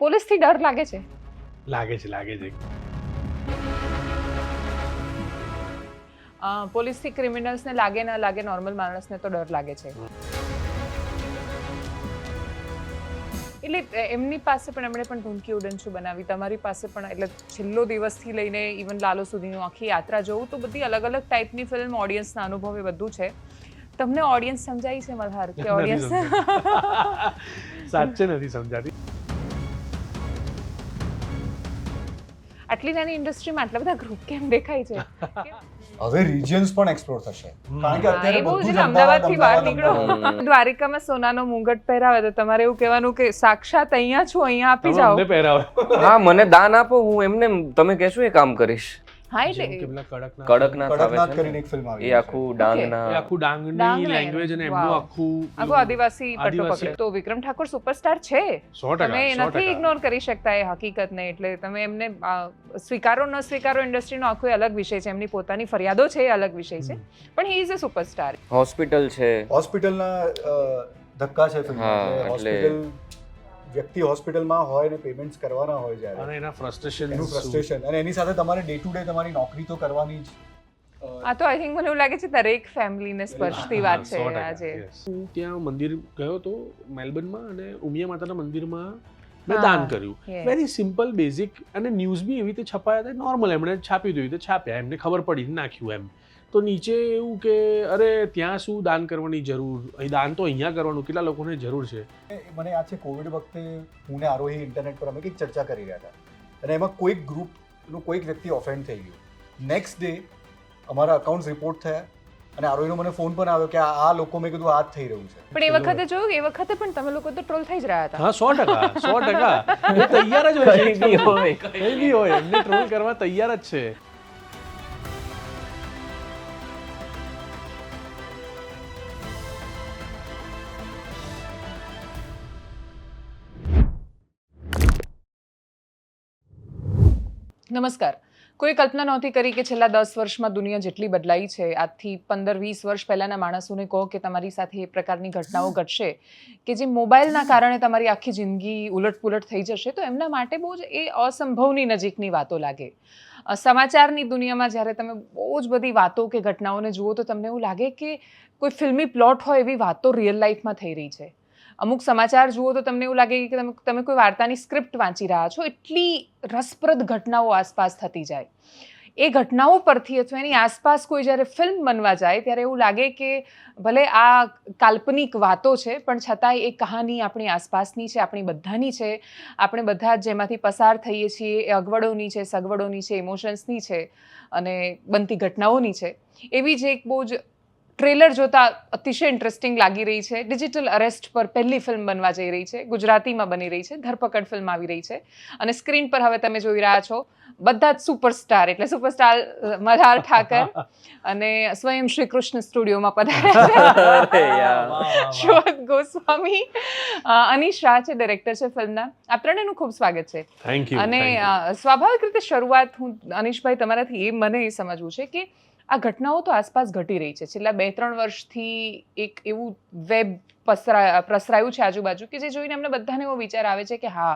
પોલીસથી ડર લાગે છે? લાગે છે. પોલીસથી ક્રિમિનલ્સને લાગે ના લાગે, નોર્મલ માણસને તો ડર લાગે છે. એટલે એમની પાસે પણ એમણે પણ ધૂમકી ઉડનછું બનાવી, તમારી પાસે પણ, એટલે છેલ્લો દિવસથી લઈને ઇવન લાલો સુધીનું આખી યાત્રા જોવું તો બધી અલગ અલગ ટાઈપની ફિલ્મ, ઓડિયન્સના અનુભવ એ બધું છે. તમને ઓડિયન્સ સમજાય છે મલ્હાર કે ઓડિયન્સ સાચે નથી સમજાતી. આટલી નાની ઇન્ડસ્ટ્રીમાં આટલા બધા ગ્રુપ કેમ દેખાય છે? હવે રિજિયન્સ પણ એક્સપ્લોર થશે, કારણ કે અત્યારે એવું બધું છે જ ને, અમદાવાદથી બહાર અમદાવાદ. નીકળો, દ્વારિકામાં સોનાનો મુંગટ પહેરાવે તો તમારે એવું કહેવાનું કે સાક્ષાત અહીંયા છું, અહીંયા આપી તમે જાઓ. અમને પહેરાવો. હા, મને દાન આપો, હું એમને તમે કહેશો એ કામ કરીશ. હા, જેમ કે એટલે પેલા કડકનાથ. કડકનાથ આવે કડકનાથ છે કરીને ને, એક ફિલ્મ આવી એ છે. આખું એ ડાંગના આખું ડાંગની ડાંગને, લેંગ્વેજ અને એમનું વાવ. આખું આદિવાસી પટ્ટો આદિવાસી. પકડે. તો વિક્રમ ઠાકોર સુપરસ્ટાર છે, 100%, તમે 100%. નથી ઇગ્નોર કરી શકતા એ હકીકતને. એટલે તમે એમને સ્વીકારો ન સ્વીકારો, ઇન્ડસ્ટ્રીનો આખો અલગ વિષય છે, એમની પોતાની ફરિયાદો છે, એ અલગ વિષય છે, પણ he is a superstar. Hospital છે. હોસ્પિટલના ધક્કા છે ફિલ્મ. હા, એટલે- હોસ્પિટલ, વ્યક્તિ હોસ્પિટલમાં હોય ને પેમેન્ટ્સ કરવાના હોય જ્યારે અને એના ફ્રસ્ટ્રેશન એનું ફ્રસ્ટ્રેશન, અને એની સાથે તમારે ડે ટુ ડે તમારી નોકરી તો કરવાની જ. આ તો આઈ થિંક મને એવું લાગે છે દરેક ફેમિલીને સ્પર્શતી વાત છે આજે. હું ત્યાં મંદિર ગયો હતો મેલબર્નમાં, અને ઉમિયા માતાના મંદિરમાં મેં હા, દાન કર્યું. yes. વેરી સિમ્પલ, બેઝિક, અને ન્યૂઝ બી એવી રીતે છપાયા હતા, નોર્મલ એમણે છાપી દીધું તો છાપ્યા, એમને ખબર પડી નાખ્યું એમ. તો નીચે એવું કે અરે ત્યાં શું દાન કરવાની જરૂર, અહીં દાન તો અહીંયા કરવાનું, કેટલા લોકોને જરૂર છે. મને યાદ છે કોવિડ વખતે હું ને આરોહી ઇન્ટરનેટ પર અમે કંઈક ચર્ચા કરી રહ્યા હતા, અને એમાં કોઈક ગ્રુપનું કોઈક વ્યક્તિ ઓફેન્ડ થઈ ગયું. નેક્સ્ટ ડે અમારા અકાઉન્ટ્સ રિપોર્ટ થયા, અને આરોહીનો મને ફોન પણ આવ્યો કે આ લોકો, મેં કીધું આ જ થઈ રહ્યું છે. પણ એ વખતે જોયું, એ વખતે પણ તમે લોકો તો ટ્રોલ થઈ જ રહ્યા હતા. હા, 100%. એ તૈયાર જ હોય છે. કંઈ બી હોય. કંઈ બી હોય, એમને ટ્રોલ કરવા તૈયાર જ છે. નમસ્કાર. કોઈ કલ્પના નહોતી કરી કે છેલ્લા 10 વર્ષમાં દુનિયા જેટલી બદલાઈ છે, આજથી 15-20 વર્ષ પહેલાના માણસોને કહો કે તમારી સાથે એ પ્રકારની ઘટનાઓ ઘટશે કે જે મોબાઈલના કારણે તમારી આખી જિંદગી ઉલટપુલટ થઈ જશે, તો એમના માટે બહુ જ એ અસંભવની નજીકની વાતો લાગે. સમાચારની દુનિયામાં જ્યારે તમે બહુ જ બધી વાતો કે ઘટનાઓને જુઓ તો તમને એવું લાગે કે કોઈ ફિલ્મી પ્લોટ હોય એવી વાતો રિયલ લાઈફમાં થઈ રહી છે. અમુક સમાચાર જુઓ તો તમને એવું લાગે કે તમે કોઈ વાર્તાની સ્ક્રિપ્ટ વાંચી રહ્યા છો, એટલી રસપ્રદ ઘટનાઓ આસપાસ થતી જાય. એ ઘટનાઓ પરથી અથવા એની આસપાસ કોઈ જ્યારે ફિલ્મ બનવા જાય ત્યારે એવું લાગે કે ભલે આ કાલ્પનિક વાતો છે, પણ છતાંય એ કહાની આપણી આસપાસની છે, આપણી બધાની છે, આપણે બધા જ જેમાંથી પસાર થઈએ છીએ, એ અગવડોની છે, સગવડોની છે, ઇમોશન્સની છે, અને બનતી ઘટનાઓની છે. એવી જ એક બહુ જ ટ્રેલર જોતા અતિશય ઇન્ટરેસ્ટિંગ લાગી રહી છે. ડિજિટલ અરેસ્ટ પર પહેલી ફિલ્મ બનવા જઈ રહી છે, ગુજરાતીમાં બની રહી છે, ધરપકડ ફિલ્મ આવી રહી છે, અને સ્ક્રીન પર હવે તમે જોઈ રહ્યા છો બધા જ સુપરસ્ટાર, એટલે સુપરસ્ટાર મલ્હાર ઠાકર અને સ્વયં શ્રી કૃષ્ણ સ્ટુડિયોમાં પધાર્યા છે. અરે યાર. શ્રોત ગોસ્વામી, અનીશ શાહ છે, ડિરેક્ટર છે ફિલ્મના. આ ત્રણેયનું ખૂબ સ્વાગત છે. Thank you. અને સ્વાભાવિક રીતે શરૂઆત હું અનીશભાઈ તમારાથી મને એ સમજવું છે કે આ ઘટનાઓ તો આસપાસ ઘટી રહી છે. છેલ્લા 2-3 વર્ષથી એક એવું વેબ પ્રસરાયું છે આજુબાજુ કે જે જોઈને અમને બધાને એવો વિચાર આવે છે કે હા,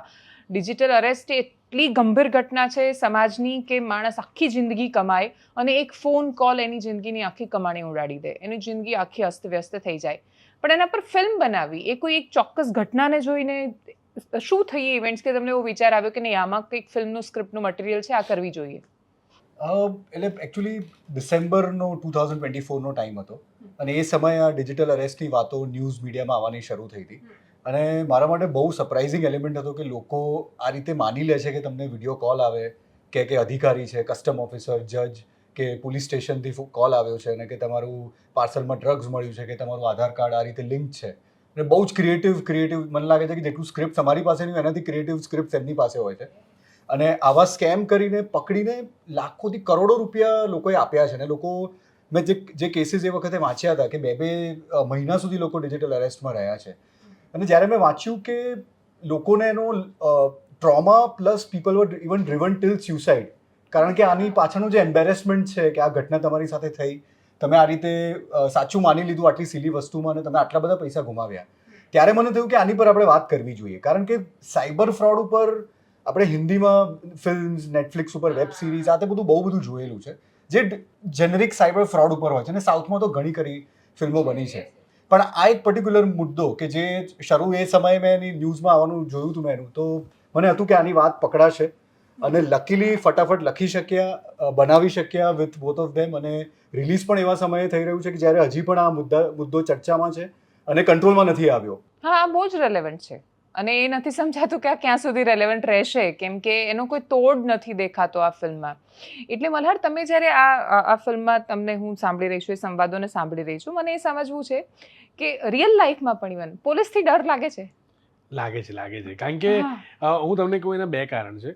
ડિજિટલ અરેસ્ટ એટલી ગંભીર ઘટના છે સમાજની કે માણસ આખી જિંદગી કમાય અને એક ફોન કોલ એની જિંદગીની આખી કમાણી ઉડાડી દે, એની જિંદગી આખી અસ્તવ્યસ્ત થઈ જાય. પણ એના પર ફિલ્મ બનાવી, એ કોઈ એક ચોક્કસ ઘટનાને જોઈને શું થઈ ઇવેન્ટ્સ કે તમને એવો વિચાર આવ્યો કે નહીં, આમાં કંઈક ફિલ્મનું સ્ક્રિપ્ટનું મટીરિયલ છે, આ કરવી જોઈએ? એટલે એકચ્યુઅલી ડિસેમ્બરનો 2024નો ટાઈમ હતો, અને એ સમયે આ ડિજિટલ અરેસ્ટની વાતો ન્યૂઝ મીડિયામાં આવવાની શરૂ થઈ હતી. અને મારા માટે બહુ સરપ્રાઇઝિંગ એલિમેન્ટ હતો કે લોકો આ રીતે માની લે છે કે તમને વિડીયો કોલ આવે કે અધિકારી છે, કસ્ટમ ઓફિસર, જજ કે પોલીસ સ્ટેશનથી કોલ આવ્યો છે, અને કે તમારું પાર્સલમાં ડ્રગ્સ મળ્યું છે, કે તમારું આધાર કાર્ડ આ રીતે લિંક છે. અને બહુ જ ક્રિએટિવ મને લાગે છે કે જેટલું સ્ક્રિપ્ટ અમારી પાસે નહીં, એનાથી ક્રિએટિવ સ્ક્રિપ્ટ એમની પાસે હોય છે. અને આવા સ્કેમ કરીને પકડીને લાખોથી કરોડો રૂપિયા લોકોએ આપ્યા છે. અને લોકો, મેં જે કેસીસ એ વખતે વાંચ્યા હતા કે 2 મહિના સુધી લોકો ડિજિટલ અરેસ્ટમાં રહ્યા છે. અને જ્યારે મેં વાંચ્યું કે લોકોને એનો ટ્રોમા પ્લસ પીપલ વર ઇવન ડ્રિવન ટિલ સ્યુસાઇડ, કારણ કે આની પાછળનું જે એમ્બેરેસમેન્ટ છે કે આ ઘટના તમારી સાથે થઈ, તમે આ રીતે સાચું માની લીધું આટલી સીલી વસ્તુમાં, અને તમે આટલા બધા પૈસા ગુમાવ્યા. ત્યારે મને થયું કે આની પર આપણે વાત કરવી જોઈએ, કારણ કે સાયબર ફ્રોડ ઉપર આપણે હિન્દીમાં ફિલ્મ્સ, નેટફ્લિક્સ ઉપર વેબ સિરીઝ, આ તે બધું બહુ બધું જોયેલું છે જે જેનરિક સાયબર ફ્રોડ ઉપર હોય છે, અને સાઉથમાં તો ઘણી ખરી ફિલ્મો બની છે. પણ આ એક પર્ટિક્યુલર મુદ્દો કે જે શરૂ એ સમયે મેં એની ન્યૂઝમાં આવવાનું જોયું હતું એનું, તો મને હતું કે આની વાત પકડાશે, અને લકીલી ફટાફટ લખી શક્યા, બનાવી શક્યા વિથ બોથ ઓફ ધેમ, અને રિલીઝ પણ એવા સમયે થઈ રહ્યું છે કે જ્યારે હજી પણ આ મુદ્દો ચર્ચામાં છે અને કંટ્રોલમાં નથી આવ્યો. હા, આ બહુ જ રેલેવન્ટ છે અને એ નથી સમજાતું કે આ ક્યાં સુધી રેલેવન્ટ રહેશે, કેમ કે એનો કોઈ તોડ નથી દેખાતો આ ફિલ્મમાં. એટલે મલ્હાર, તમે જ્યારે આ ફિલ્મમાં તમને હું સાંભળી રહી છું, એ સંવાદોને સાંભળી રહી છું, મને એ સમજવું છે કે રિયલ લાઈફમાં પણ ઇવન પોલીસથી ડર લાગે છે? લાગે છે, કારણ કે હું તમને કહું એના બે કારણ છે.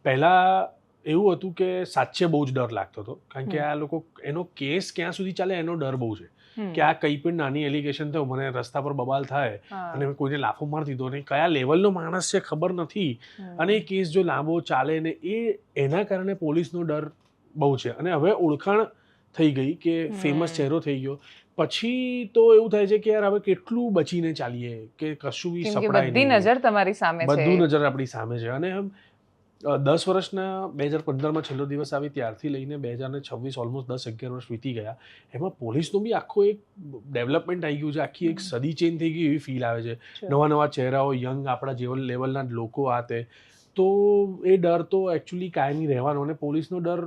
પહેલાં એવું હતું કે સાચે બહુ જ ડર લાગતો હતો, કારણ કે આ લોકો એનો કેસ ક્યાં સુધી ચાલે એનો ડર બહુ છે કે આ કંઈ પણ નાની એલિગેશન થયું, મને રસ્તા પર બબાલ થાય અને કોઈને લાફો મારી દીધો ને કયા લેવલનો માણસ છે ખબર નથી, અને એ કેસ જો લાંબો ચાલે ને એના કારણે પોલીસનો ડર બહુ છે. અને હવે ઓળખાણ થઈ ગઈ કે ફેમસ ચહેરો થઈ ગયો પછી તો એવું થાય છે કે યાર હવે કેટલું બચીને ચાલીએ કે કશું બી સપડાય નહીં. બધી નજર તમારી સામે છે, બધું નજર આપણી સામે છે. અને 10 વર્ષના 2015માં છેલ્લો દિવસ આવી ત્યારથી લઈને 2026 ઓલમોસ્ટ 10-11 વર્ષ વીતી ગયા, એમાં પોલીસનું બી આખો એક ડેવલપમેન્ટ આવી ગયું છે, આખી એક સદી ચેન્જ થઈ ગઈ એવી ફીલ આવે છે. નવા ચહેરાઓ, યંગ આપણા જેવા લેવલના લોકો આ તે, તો એ ડર તો એકચ્યુઅલી કાયમી રહેવાનો, અને પોલીસનો ડર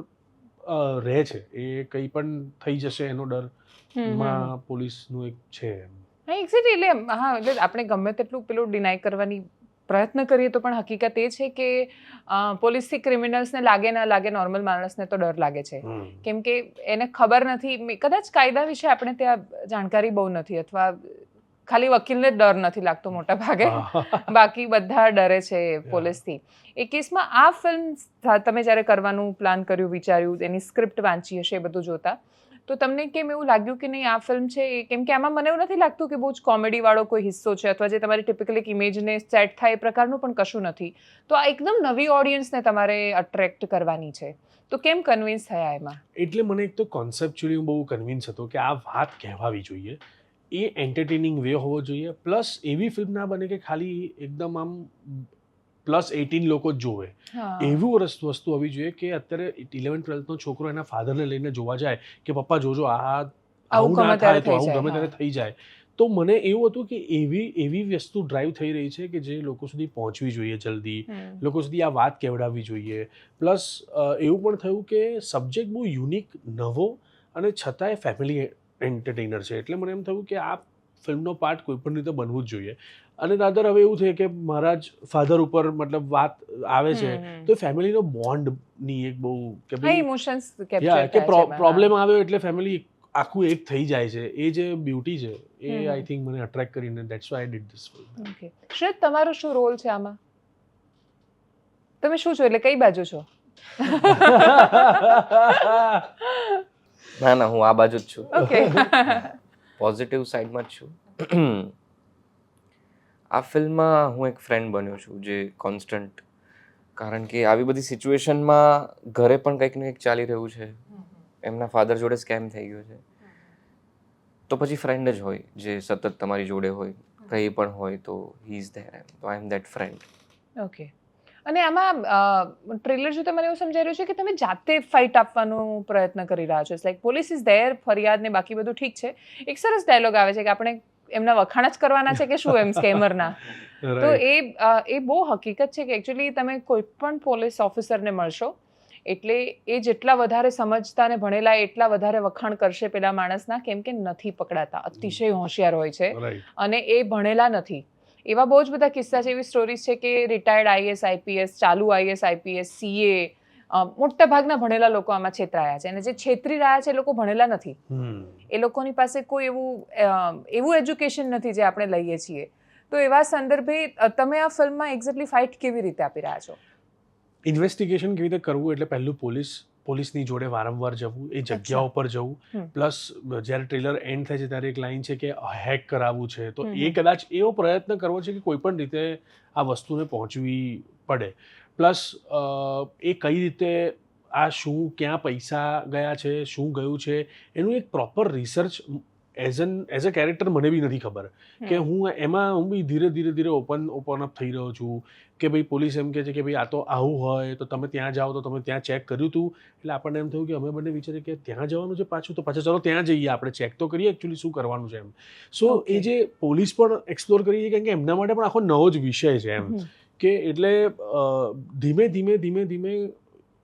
રહે છે, એ કંઈ પણ થઈ જશે એનો ડર માં પોલીસનું એક છે. હા, એક્ઝેક્ટલી. એટલે હા, એટલે આપણે ગમે તેટલું પેલું ડિનાય કરવાની પ્રયત્ન કરીએ તો પણ હકીકત એ છે કે પોલીસથી ક્રિમિનલ્સને લાગે ના લાગે, નોર્મલ માણસને તો ડર લાગે છે, કેમ કે એને ખબર નથી, કદાચ કાયદા વિશે આપણે ત્યાં જાણકારી બહુ નથી, અથવા ખાલી વકીલને જ ડર નથી લાગતો મોટા ભાગે, બાકી બધા ડરે છે પોલીસથી. એ કેસમાં આ ફિલ્મ તમે જ્યારે કરવાનું પ્લાન કર્યું, વિચાર્યું, એની સ્ક્રિપ્ટ વાંચી હશે એ બધું જોતા, તો તમને કેમ એવું લાગ્યું કે નહીં આ ફિલ્મ છે? કેમ કે આમાં મને એવું નથી લાગતું કે બહુ જ કોમેડીવાળો કોઈ હિસ્સો છે, અથવા જે તમારી ટિપિકલ એક ઇમેજને સેટ થાય એ પ્રકારનું પણ કશું નથી. તો આ એકદમ નવી ઓડિયન્સને તમારે અટ્રેક્ટ કરવાની છે, તો કેમ કન્વિન્સ થયા એમાં? એટલે મને એક તો કોન્સેપ્ચ્યુઅલી હું બહુ કન્વિન્સ હતો કે આ વાત કહેવાવી જોઈએ, એ એન્ટરટેનિંગ વે હોવો જોઈએ, પ્લસ એવી ફિલ્મ ના બને કે ખાલી એકદમ આમ +18 લોકો જ જોવે, એવું વસ્તુ હોવી જોઈએ કે અત્યારે 11-12નો છોકરો એના ફાધરને લઈને જોવા જાય કે પપ્પા જોજો આવું ના થાય તો આવું ગમે ત્યારે થઈ જાય. તો મને એવું હતું કે એવી વસ્તુ ડ્રાઈવ થઈ રહી છે કે જે લોકો સુધી પહોંચવી જોઈએ જલ્દી, લોકો સુધી આ વાત કહેવડાવવી જોઈએ. પ્લસ એવું પણ થયું કે સબ્જેક્ટ બહુ યુનિક, નવો, અને છતાંય ફેમિલી એન્ટરટેનર છે, એટલે મને એમ થયું કે આ ફિલ્મનો પાર્ટ કોઈ પણ રીતે બનવું જ જોઈએ. અને દાદર હવે એવું છે કે મારા જ ફાધર ઉપર મતલબ વાત આવે છે, તો ફેમિલીનો બોન્ડની એક બહુ કે ઇમોશન્સ કેપ્ચર કે પ્રોબ્લેમ આવ્યો એટલે ફેમિલી આખું એક થઈ જાય છે, એ જે બ્યુટી છે એ આઈ થિંક મને અટ્રેક્ટ કરીને that's why I did this film. Okay, શ્રેત, તમારો શું રોલ છે આમાં? તમે શું છો, એટલે કઈ બાજુ છો? ના, હું આ બાજુ જ છું. ઓકે, પોઝિટિવ સાઈડમાં જ છું. આ ફિલ્મમાં હું એક ફ્રેન્ડ બન્યો છું જે કોન્સ્ટન્ટ, કારણ કે આવી બધી સિચ્યુએશનમાં ઘરે પણ કંઈક ને કંઈક ચાલી રહ્યું છે, એમના ફાધર જોડે સ્કેમ થઈ ગયો છે, તો પછી ફ્રેન્ડ જ હોય જે સતત તમારી જોડે હોય, કંઈ પણ હોય તો હી ઇઝ ધેર, તો આઈ એમ ધેટ ફ્રેન્ડ. ઓકે. અને આમાં ટ્રેલર જોતા મને એવું સમજાઈ રહ્યું છે કે તમે જાતે ફાઇટ આપવાનો પ્રયત્ન કરી રહ્યા છો. લાઈક પોલીસ ઇઝ ધેર, ફરિયાદ ને બાકી બધું ઠીક છે. એક સરસ ડાયલોગ આવે છે કે આપણે એમના વખાણ જ કરવાના છે કે શું એમ સ્કેમરના. તો એ બહુ હકીકત છે કે એકચ્યુઅલી તમે કોઈ પણ પોલીસ ઓફિસરને મળશો એટલે એ જેટલા વધારે સમજતા ને ભણેલા એટલા વધારે વખાણ કરશે પેલા માણસના, કેમ કે નથી પકડાતા, અતિશય હોશિયાર હોય છે અને એ ભણેલા નથી. એવા બહુ જ બધા કિસ્સા છે, એવી સ્ટોરીઝ છે કે રિટાયર્ડ આઈએસ આઈપીએસ, ચાલુ આઈએસ આઈપીએસ, સીએ, મોટા ભાગના ભણેલા લોકો આમાં છેતરાયા છે, અને જે છેતરી રહ્યા છે એ લોકો ભણેલા નથી, એ લોકોની પાસે કોઈ એવું એજ્યુકેશન નથી જે આપણે લઈએ છીએ. તો એવા સંદર્ભે તમે આ ફિલ્મમાં એક્ઝેક્ટલી ફાઇટ કેવી રીતે આપી રહ્યા છો? ઇન્વેસ્ટિગેશન કેવી રીતે કરવું, એટલે પહેલું પોલીસની જોડે વારંવાર જવું, એ જગ્યાઓ પર જવું. પ્લસ જ્યારે ટ્રેલર એન્ડ થાય છે ત્યારે એક લાઈન છે કે હેક કરાવવું છે, તો એ કદાચ એવો પ્રયત્ન કરવો છે કે કોઈ પણ રીતે આ વસ્તુને પહોંચવી પડે. પ્લસ એ કઈ રીતે આ શું, ક્યાં પૈસા ગયા છે, શું ગયું છે, એનું એક proper research as a character મને બી નથી ખબર કે હું બી ધીરે ધીરે ઓપન અપ થઈ રહ્યો છું કે ભાઈ પોલીસ એમ કહે છે કે ભાઈ આ તો આવું હોય તો તમે ત્યાં જાઓ તો તમે ત્યાં ચેક કર્યું હતું, એટલે આપણને એમ થયું કે અમે બંને વિચારે કે ત્યાં જવાનું છે પાછું, તો પાછા ચલો ત્યાં જઈએ, આપણે ચેક તો કરીએ એકચ્યુઅલી શું કરવાનું છે એમ. સો એ જે પોલીસ પણ એક્સપ્લોર કરી છે, કેમ કે એમના માટે પણ આખો નવો જ વિષય છે એમ, કે એટલે ધીમે ધીમે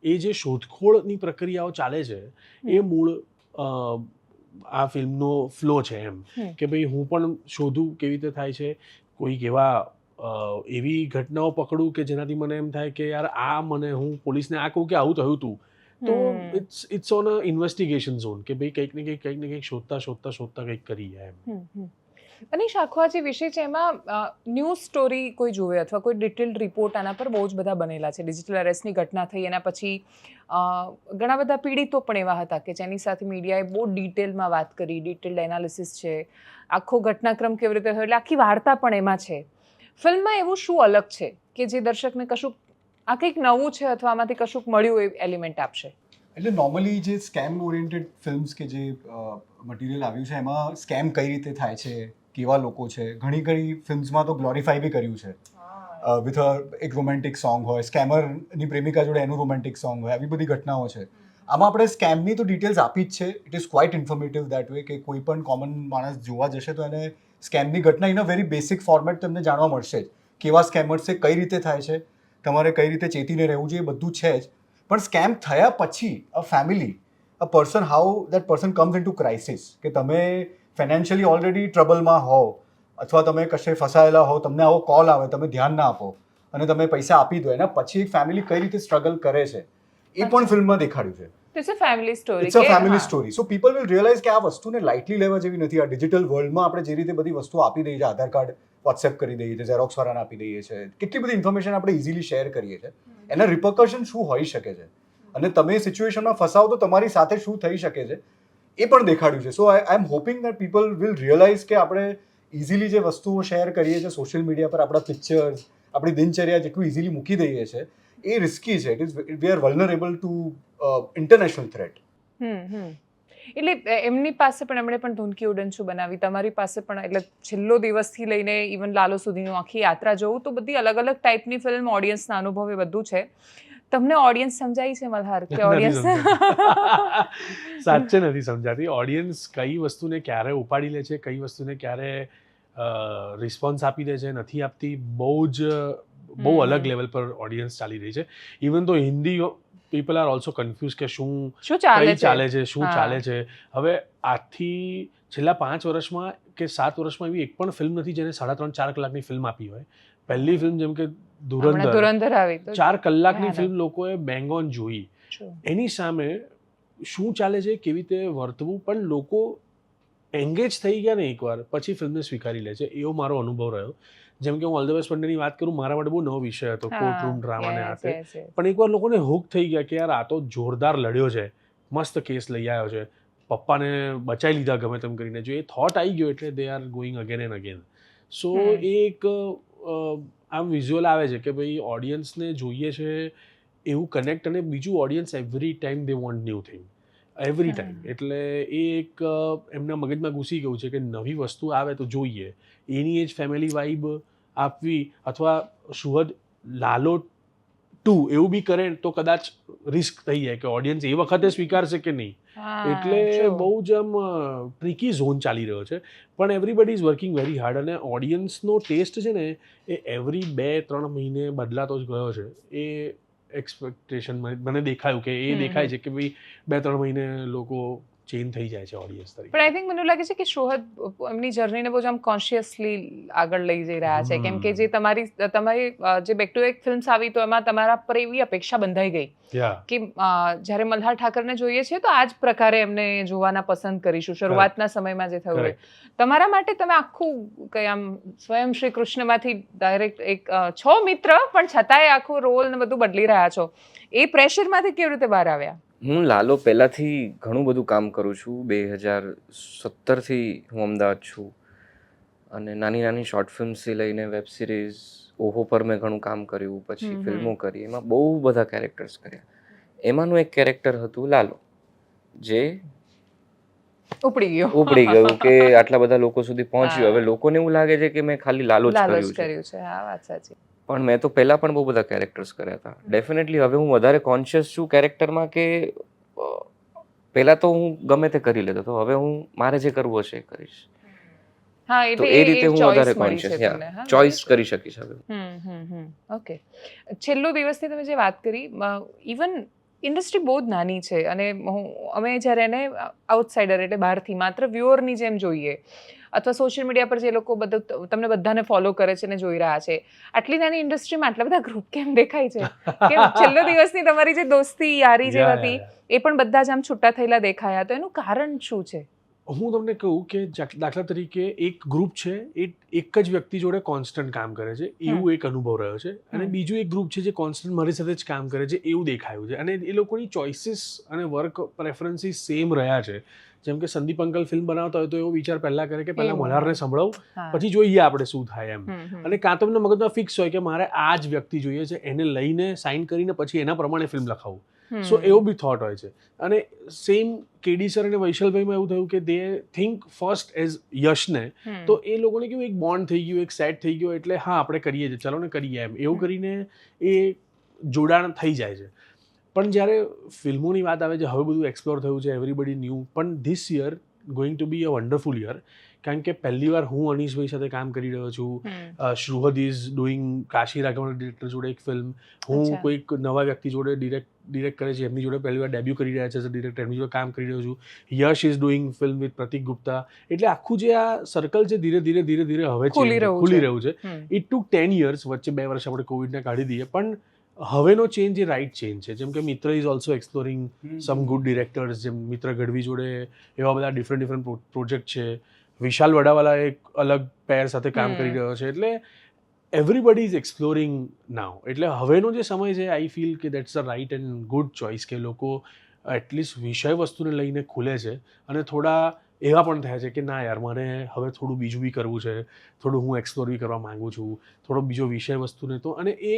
એ જે શોધખોળની પ્રક્રિયાઓ ચાલે છે એ મૂળ આ ફિલ્મનો ફ્લો છે એમ, કે ભાઈ હું પણ શોધું કેવી રીતે થાય છે, કોઈક એવી ઘટનાઓ પકડું કે જેનાથી મને એમ થાય કે યાર હું પોલીસને આ કહું કે આવું થયું હતું, તો it's on a investigation zone, કે ભાઈ કંઈક ને કંઈક શોધતા કંઈક કરીએ એમ. અનીશ, આખો આ જે વિષય છે એમાં ન્યૂઝ સ્ટોરી કોઈ જોવે અથવા કોઈ ડિટેલ્ડ રિપોર્ટ આના પર બહુ જ બધા બનેલા છે. ડિજિટલ અરેસ્ટની ઘટના થઈ એના પછી ઘણા બધા પીડિતો પણ એવા હતા કે જેની સાથે મીડિયાએ બહુ ડિટેલમાં વાત કરી, ડિટેલ્ડ એનાલિસિસ છે, આખો ઘટનાક્રમ કેવી રીતે થયો, એટલે આખી વાર્તા પણ એમાં છે. ફિલ્મમાં એવું શું અલગ છે કે જે દર્શકને કશુંક આ કંઈક નવું છે અથવા આમાંથી કશુંક મળ્યું એ એલિમેન્ટ આપશે? એટલે નોર્મલી જે સ્કેમ ઓરિએન્ટેડ ફિલ્મ્સ કે જે મટીરિયલ આવ્યું છે એમાં સ્કેમ કઈ રીતે થાય છે, કેવા લોકો છે, ઘણી ફિલ્મ્સમાં તો ગ્લોરીફાઈ બી કર્યું છે. વિથ એક રોમેન્ટિક સોંગ હોય, સ્કેમરની પ્રેમિકા જોડે એનું રોમેન્ટિક સોંગ હોય, આવી બધી ઘટનાઓ છે. આમાં આપણે સ્કેમની તો ડિટેલ્સ આપી જ છે. It is quite informative that way, કે કોઈ પણ કોમન માણસ જોવા જશે તો એને સ્કેમની ઘટના in a very basic format તમને જાણવા મળશે જ. કેવા સ્કેમર્સ છે, કઈ રીતે થાય છે, તમારે કઈ રીતે ચેતીને રહેવું જોઈએ, એ બધું છે જ. પણ સ્કેમ થયા પછી a family, a person, how that person comes in to crisis, કે તમે ફાઇનાન્શિયલી ઓલરેડી ટ્રબલમાં હોવ અથવા તમે કશે ફસાયેલા હો, તમને આવો કોલ આવે, તમે ધ્યાન ના આપો અને તમે પૈસા આપી દો, એના પછી એક ફેમિલી કઈ રીતે સ્ટ્રગલ કરે છે એ પણ ફિલ્મમાં દેખાડ્યું છે. It's a family story. It's a family story. So people will realise કે આ વસ્તુને લાઇટલી લેવા જેવી નથી. આ ડિજિટલ વર્લ્ડમાં આપણે જે રીતે બધી વસ્તુઓ આપી દઈએ છીએ, આધાર કાર્ડ વોટ્સએપ કરી દઈએ છીએ, ઝેરોક્સ વાળાને આપી દઈએ છીએ, કેટલી બધી ઇન્ફોર્મેશન આપણે ઇઝીલી શેર કરીએ છીએ, એના રિપર્કશન શું હોઈ શકે છે અને તમે સિચ્યુએશનમાં ફસાવો તો તમારી સાથે શું થઈ શકે છે એ પણ દેખાડ્યું છે. So I am hoping that people will realise કે આપણે ઇઝીલી જે વસ્તુઓ શેર કરીએ છીએ સોશિયલ મીડિયા પર, આપણા પિક્ચર્સ, આપણી દિનચર્યા જેટલું ઇઝીલી મૂકી દઈએ છીએ, એ રિસ્કી છે. It is we are vulnerable to international threat. એટલે એમની પાસે પણ એમણે પણ ધૂનકી ઉડનચુ બનાવી, તમારી પાસે પણ, એટલે છેલ્લો દિવસથી લઈને ઇવન લાલો સુધીનું આખી યાત્રા જોવું તો બધી અલગ અલગ ટાઈપની ફિલ્મ, ઓડિયન્સના અનુભવ એ બધું છે. તમને ઓડિયન્સ સમજાય છે મલ્હાર કે ઓડિયન્સ? સાચે નથી સમજાતી. ઓડિયન્સ કઈ વસ્તુને ક્યારે ઉપાડી લે છે, કઈ વસ્તુને ક્યારે રિસ્પોન્સ આપી દે છે, નથી આપતી, બહુ અલગ લેવલ પર ઓડિયન્સ ચાલી રહી છે. ઇવન તો Hindi people are also confuse કે શું ચાલે છે. હવે આજથી છેલ્લા 5 વર્ષમાં કે 7 વર્ષમાં એવી એક પણ ફિલ્મ નથી જેને 3.5-4 કલાકની ફિલ્મ આપી હોય. પહેલી ફિલ્મ જેમ કે ધુરંધર આવી 4 કલાકની ફિલ્મ લોકોએ બેંગ ઓન જોઈ. એની સામે શું ચાલે છે, કેવી રીતે વર્તવું, પણ લોકો એન્ગેજ થઈ ગયા ને એકવાર પછી ફિલ્મને સ્વીકારી લે છે, એવો મારો અનુભવ રહ્યો. જેમ કે હું ઓલ ધ બેસ્ટ વન ડેની વાત કરું, મારા માટે બહુ નવો વિષય હતો, કોર્ટરૂમ ડ્રામાને હાથે, પણ એકવાર લોકોને હુક થઈ ગયા કે યાર આ તો જોરદાર લડ્યો છે, મસ્ત કેસ લઈ આવ્યો છે, પપ્પાને બચાવી લીધા ગમે તેમ કરીને, જો એ થોટ આવી ગયો એટલે they are going again and again. So એ એક આમ વિઝ્યુઅલ આવે છે કે ભાઈ ઓડિયન્સને જોઈએ છે એવું કનેક્ટ, અને બીજું audience every time they want new thing, every time. એટલે એ એક એમના મગજમાં ઘૂસી ગયું છે કે નવી વસ્તુ આવે તો જોઈએ. એની એ જ ફેમિલી વાઇબ આપવી, અથવા સુહદ લાલો 2 એવું બી કરે તો કદાચ રિસ્ક થઈ જાય કે ઓડિયન્સ એ વખતે સ્વીકારશે કે નહીં. એટલે બહુ જ આમ ટ્રિકી ઝોન ચાલી રહ્યો છે. પણ everybody is working very hard, અને ઓડિયન્સનો ટેસ્ટ છે ને એ એવરી 2-3 મહિને બદલાતો જ ગયો છે. એ એક્સપેક્ટેશન મને દેખાયું કે એ દેખાય છે કે ભાઈ 2-3 મહિને લોકો ચેન્જ થઈ જાય છે ઓડિયન્સ તરીકે. પણ આઈ થિંક મને લાગે છે કે શોહદ એમની જર્નીને બહુ આમ કોન્શિયસલી આગળ લઈ જઈ રહ્યા છે, કેમ કે જે તમારી જે બેક ટુ બેક ફિલ્મ્સ આવી તો એમાં તમારા પર એવી અપેક્ષા બંધાઈ ગઈ કે જ્યારે મલ્હાર ઠાકરને જોઈએ છે તો આ જ પ્રકારે એમને જોવાના પસંદ કરીશું, શરૂઆતના સમયમાં જે થયું હોય. તમારા માટે તમે આખું કઈ આમ સ્વયં શ્રી કૃષ્ણમાંથી ડાયરેક્ટ એક છો મિત્ર, પણ છતાંય આખું રોલ ને બધું બદલી રહ્યા છો, એ પ્રેશરમાંથી કેવી રીતે બહાર આવ્યા? હું લાલો પહેલાંથી ઘણું બધું કામ કરું છું. 2017થી હું અમદાવાદ છું, અને નાની નાની શોર્ટ ફિલ્મ્સથી લઈને વેબ સિરીઝ, ઓહો પર મેં ઘણું કામ કર્યું, પછી ફિલ્મો કરી, એમાં બહુ બધા કેરેક્ટર્સ કર્યા. એમાંનું એક કેરેક્ટર હતું લાલો, જે ઉપડી ગયો ઉપડી ગયું કે આટલા બધા લોકો સુધી પહોંચ્યું. હા. હવે લોકોને એવું લાગે છે કે મેં ખાલી લાલચ લાલચ કર્યું છે, કર્યું છે. હા, વાત સાચી. પણ મેં તો પહેલા પણ બહુ બધા કેરેક્ટર્સ કર્યા હતા. ડેફિનેટલી હવે હું વધારે કોન્શિયસ છું કેરેક્ટરમાં કે પહેલા તો હું ગમે તે કરી લેતો હતો, હવે હું મારે જે કરવું હશે એ કરીશ. હા, તો એટલે એ રીતે હું choice વધારે મળી છે કોન્શિયસ તમને. હા, ચોઇસ બરાબર. કરી શકીશ હવે. ઓકે. છેલ્લો દિવસથી તમે જે વાત કરી, ઇવન ઇન્ડસ્ટ્રી બહુ જ નાની છે અને અમે જ્યારે એને આઉટસાઇડર એટલે બહારથી માત્ર વ્યુઅરની જેમ જોઈએ અથવા સોશિયલ મીડિયા પર જે લોકો બધું તમને બધાને ફોલો કરે છે ને જોઈ રહ્યા છે, આટલી નાની ઇન્ડસ્ટ્રીમાં આટલા બધા ગ્રુપ કેમ દેખાય છે? કે છેલ્લો દિવસની તમારી જે દોસ્તી યારી જે હતી એ પણ બધા જ આમ છૂટા થયેલા દેખાયા, તો એનું કારણ શું છે? હું તમને કહું કે દાખલા તરીકે એક ગ્રુપ છે, એ એક જ વ્યક્તિ જોડે કોન્સ્ટન્ટ કામ કરે છે એવું એક અનુભવ રહ્યો છે, અને બીજું એક ગ્રુપ છે જે કોન્સ્ટન્ટ મારી સાથે જ કામ કરે છે એવું દેખાયું છે, અને એ લોકોની ચોઇસીસ અને વર્ક પ્રેફરન્સીસ સેમ રહ્યા છે. જેમ કે સંદીપ અંકલ ફિલ્મ બનાવતા હોય તો એવો વિચાર પહેલા કરે કે પહેલા મલ્હારને સંભળાવું, પછી જોઈએ આપણે શું થાય એમ. અને કાં તો એમને મગજમાં ફિક્સ હોય કે મારે આ જ વ્યક્તિ જોઈએ છે, એને લઈને સાઇન કરીને પછી એના પ્રમાણે ફિલ્મ લખાવું. સો એવો બી થોટ હોય છે. અને સેમ કેડી સર અને વૈશલભાઈમાં એવું થયું કે દે થિંક ફર્સ્ટ એઝ યશને, તો એ લોકોને કેવું એક બોન્ડ થઈ ગયું, એક સેટ થઈ ગયો, એટલે હા આપણે કરીએ છીએ, ચલો ને કરીએ એમ, એવું કરીને એ જોડાણ થઈ જાય છે. પણ જ્યારે ફિલ્મોની વાત આવે છે, હવે બધું એક્સપ્લોર થયું છે, એવરીબડી ન્યૂ, પણ this year going to be a wonderful year, કારણ કે પહેલી વાર હું અનીશભાઈ સાથે કામ કરી રહ્યો છું. Shruhad is doing Kashi Raghavan director જોડે એક ફિલ્મ, હું કોઈક નવા વ્યક્તિ જોડે ડિરેક્ટ કરે છે એમની જોડે પહેલી વાર ડેબ્યુ કરી રહ્યા છે ડિરેક્ટર, એમની જોડે કામ કરી રહ્યો છું. યશ ઇઝ ડુઈંગ ફિલ્મ વિથ પ્રતિક ગુપ્તા. એટલે આખું જે આ સર્કલ છે ધીરે ધીરે હવે ખુલી રહ્યું છે. ઇટ ટુક 10 years, વચ્ચે 2 વર્ષ આપણે કોવિડને કાઢી દઈએ, પણ હવેનો ચેન્જ એ રાઇટ ચેન્જ છે. જેમ કે મિત્ર is also exploring sum good directors, જેમ મિત્ર ગઢવી જોડે એવા બધા ડિફરન્ટ પ્રોજેક્ટ છે. વિશાલ વડાવાલા એક અલગ પેર સાથે કામ કરી રહ્યો છે. એટલે એવરીબડી ઇઝ એક્સપ્લોરિંગ નાવ. એટલે હવેનો જે સમય છે, આઈ ફીલ કે that's a right and good choice કે લોકો એટલીસ્ટ વિષય વસ્તુને લઈને ખુલે છે, અને થોડા એવા પણ થયા છે કે ના યાર મને હવે થોડું બીજું બી કરવું છે, થોડું હું એક્સપ્લોર બી કરવા માગું છું, થોડો બીજો વિષય વસ્તુને. તો અને એ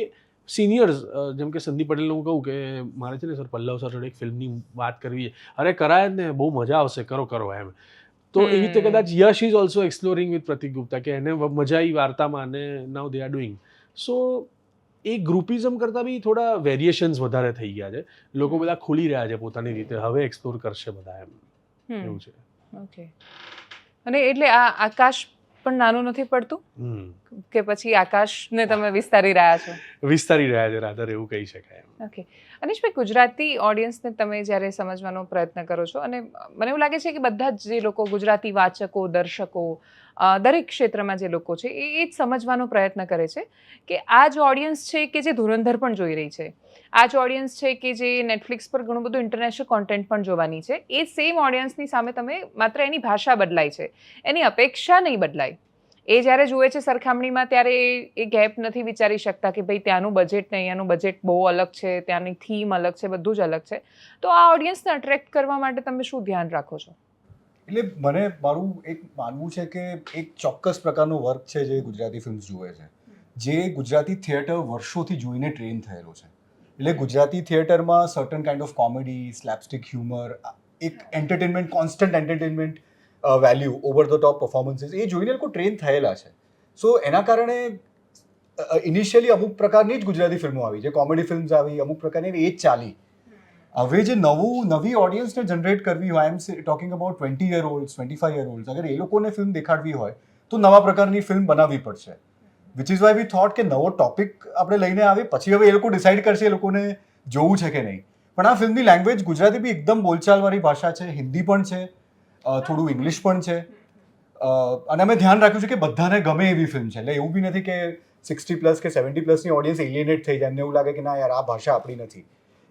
સિનિયર્સ જેમ કે સંદીપ પટેલને હું કહું કે મારે છે ને સર પલ્લવ સર જોડે એક ફિલ્મની વાત કરવી છે, અરે કરાય જ ને, બહુ મજા આવશે, કરો એમ. તો એવી રીતે કદાચ યશ ઇઝ ઓલ્સો એક્સપ્લોરિંગ વિથ પ્રતિક ગુપ્તા, કે એને મજા આવી વાર્તામાં, અને નાઉ they are doing. So A groupism કરતાં બી થોડા વેરિએશન્સ વધારે થઈ ગયા છે. લોકો બધા ખુલી રહ્યા છે પોતાની રીતે, હવે એક્સપ્લોર કરશે બધા એમ, એવું છે. ઓકે. અને એટલે આ આકાશ પણ નાનું નથી પડતું કે પછી આકાશને તમે વિસ્તારી રહ્યા છો? વિસ્તારી રહ્યા છે રાધર, એવું કહી શકાય. ઓકે. અનીશભાઈ, ગુજરાતી ઓડિયન્સને તમે જ્યારે સમજવાનો પ્રયત્ન કરો છો, અને મને એવું લાગે છે કે બધા જ જે લોકો ગુજરાતી વાચકો, દર્શકો, દરેક ક્ષેત્રમાં જે લોકો છે એ જ સમજવાનો પ્રયત્ન કરે છે કે આ જ ઓડિયન્સ છે કે જે ધુરંધર પણ જોઈ રહી છે, આ જ ઓડિયન્સ છે કે જે નેટફ્લિક્સ પર ઘણું બધું ઇન્ટરનેશનલ કોન્ટેન્ટ પણ જોવાની છે. એ સેમ ઓડિયન્સની સામે તમે માત્ર એની ભાષા બદલાય છે, એની અપેક્ષા નહીં બદલાય. એ જ્યારે જુએ છે સરખામણીમાં ત્યારે એ ગેપ નથી વિચારી શકતા કે ભાઈ ત્યાંનું બજેટ ને અહીંયાનું બજેટ બહુ અલગ છે, ત્યાંની થીમ અલગ છે, બધું જ અલગ છે. તો આ ઓડિયન્સને અટ્રેક્ટ કરવા માટે તમે શું ધ્યાન રાખો છો? એટલે મને મારું એક માનવું છે કે એક ચોક્કસ પ્રકારનો વર્ક છે જે ગુજરાતી ફિલ્મ્સ જુએ છે, જે ગુજરાતી થિયેટર વર્ષોથી જોઈને ટ્રેન થયેલો છે. એટલે ગુજરાતી થિયેટરમાં certain kind of comedy, slapstick humour, એક entertainment, constant entertainment value, over the top performances, એ જોઈને લોકો ટ્રેન થયેલા છે. સો એના કારણે ઇનિશિયલી અમુક પ્રકારની જ ગુજરાતી ફિલ્મો આવી, જે કોમેડી ફિલ્મ્સ આવી, અમુક પ્રકારની એ જ ચાલી. હવે જે નવી ઓડિયન્સને જનરેટ કરવી હોય, I am talking about 20 year olds, 25 year olds, અગર એ લોકોને ફિલ્મ દેખાડવી હોય તો નવા પ્રકારની ફિલ્મ બનાવવી પડશે. Which is why we thought કે નવો ટોપિક આપણે લઈને આવી, પછી હવે એ લોકો ડિસાઇડ કરશે એ લોકોને જોવું છે કે નહીં. પણ આ ફિલ્મની લેંગ્વેજ ગુજરાતી બી એકદમ બોલચાલવાળી ભાષા છે, હિન્દી પણ છે, થોડું ઇંગ્લિશ પણ છે, અને અમે ધ્યાન રાખ્યું છે કે બધાને ગમે એવી ફિલ્મ છે. એટલે એવું બી નથી કે 60+ કે 70+ની ઓડિયન્સ એલિયનેટ થઈ જાય, એમને એવું લાગે કે ના યાર આ ભાષા આપણી નથી,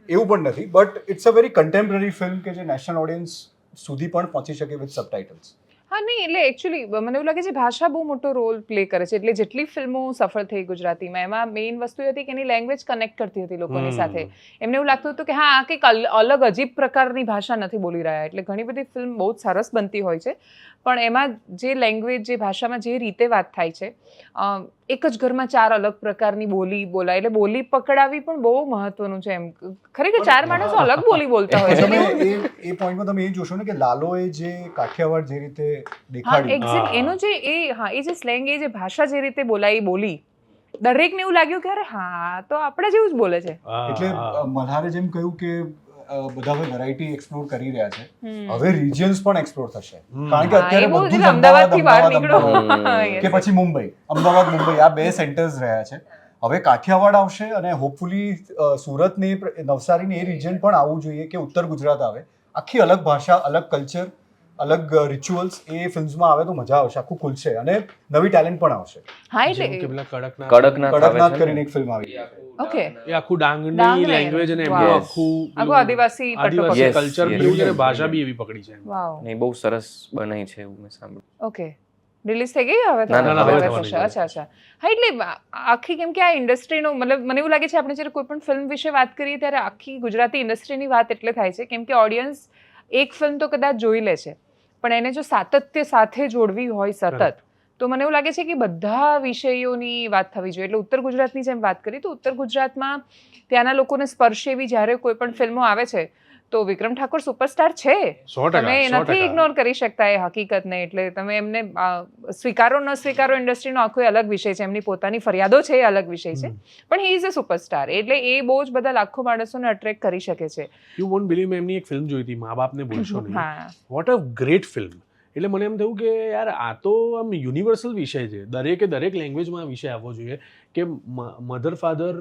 એવું પણ નથી. But it's a very contemporary film કે જે નેશનલ ઓડિયન્સ સુધી પણ પહોંચી શકે વિથ સબટાઇટલ્સ. હા, નહીં, એટલે એકચ્યુઅલી મને એવું લાગે છે ભાષા બહુ મોટો રોલ પ્લે કરે છે. એટલે જેટલી ફિલ્મો સફળ થઈ ગુજરાતીમાં, એમાં મેઇન વસ્તુ એ હતી કે એની લેંગ્વેજ કનેક્ટ કરતી હતી લોકોની સાથે. એમને એવું લાગતું હતું કે હા આ કંઈક અલગ અજીબ પ્રકારની ભાષા નથી બોલી રહ્યા. એટલે ઘણી બધી ફિલ્મ બહુ જ સરસ બનતી હોય છે, પણ એમાં જે લેંગ્વેજ, જે ભાષામાં જે રીતે વાત થાય છે, એક જ ઘરમાં 4 અલગ પ્રકારની બોલી બોલાય, એટલે બોલી પકડાવી પણ બહુ મહત્વનું છે. એમ ખરેખર 4 માણસો અલગ બોલી બોલતા હોય છે. તમે એટલે એ પોઈન્ટમાં તમે એ જોશો ને કે લાલોએ જે કાઠિયાવાડ જે રીતે હા દેખાડી, એક્ઝેક્ટ એનો જે એ જે સ્લેંગ, એ જે ભાષા જે રીતે બોલાય એ બોલી, દરેકને એવું લાગ્યું કે અરે હા તો આપણે જેવું જ બોલે છે. એટલે મલ્હારે જેમ કહ્યું કે બધા હવે વેરાયટી એક્સપ્લોર કરી રહ્યા છે, હવે રિજિયન્સ પણ એક્સપ્લોર થશે. કારણ કે અત્યારે એ બહુ બધું જ જ અમદાવાદથી બહાર નીકળો. કે પછી મુંબઈ, અમદાવાદ મુંબઈ આ 2 સેન્ટર્સ રહ્યા છે. હવે કાઠિયાવાડ આવશે અને હોપફુલી સુરત ને નવસારી ને એ રિજિયન પણ આવવું જોઈએ કે ઉત્તર ગુજરાત આવે. આખી અલગ ભાષા, અલગ કલ્ચર, અલગ રિચ્યુઅલ્સ એ ફિલ્મ્સમાં આવે તો મજા આવશે, આખું ખુલશે અને નવી ટેલેન્ટ પણ આવશે. હા જેમ કે એટલે પેલા કડકનાથ કરીને એક ફિલ્મ આવી. ઓકે એ આખું ડાંગની ડાંગ લેંગ્વેજ અને Wow. એમનું આખું આદિવાસી પટ્ટો આદિવાસી Yes, કલ્ચર yes. બી એવું છે અને ભાષા બી એવી પકડી છે. વાવ. ને બહુ સરસ બનાવી છે એવું મેં સાંભળ્યું. ઓકે, રિલીઝ થઈ ગઈ હવે? ના, ના, હવે હવે થવાની થશે. છે. અચ્છા. હા એટલે આખી, કેમ કે આ ઇન્ડસ્ટ્રીનો મતલબ મને એવું લાગે છે આપણે જ્યારે કોઈ પણ ફિલ્મ વિશે વાત કરીએ ત્યારે આખી ગુજરાતી ઇન્ડસ્ટ્રીની વાત એટલે થાય છે કેમ કે ઓડિયન્સ એક ફિલ્મ તો કદાચ જોઈ લે છે, પણ એને જો સાતત્ય સાથે જોડવી હોય સતત, તો મને એવું લાગે છે કે બધા વિષયોની વાત થવી જોઈએ. એટલે ઉત્તર ગુજરાતની જેમ વાત કરી તો ઉત્તર ગુજરાતમાં ત્યાંના લોકોને સ્પર્શે એવી જ્યારે કોઈ પણ ફિલ્મો આવે છે તો વિક્રમ ઠાકોર સુપરસ્ટાર છે. 100%, તમે 100%. નથી ઇગ્નોર કરી શકતા એ હકીકતને. એટલે તમે એમને સ્વીકારો ન સ્વીકારો, ઇન્ડસ્ટ્રીનો આખો અલગ વિષય છે, એમની પોતાની ફરિયાદો છે એ અલગ વિષય છે, પણ હી ઇઝ અ સુપરસ્ટાર. એટલે એ બહુ જ બધા લાખો માણસોને અટ્રેક્ટ કરી શકે છે. યુ વોન્ટ બિલીવ, મેં એમની એક ફિલ્મ જોઈ હતી, મા બાપને ભૂલશો નહીં. હા વોટ અ ગ્રેટ ફિલ્મ. એટલે મને એમ થયું કે યાર આ તો આમ યુનિવર્સલ વિષય છે, દરેક લેંગ્વેજમાં આ વિષય આવવો જોઈએ કે મધર ફાધર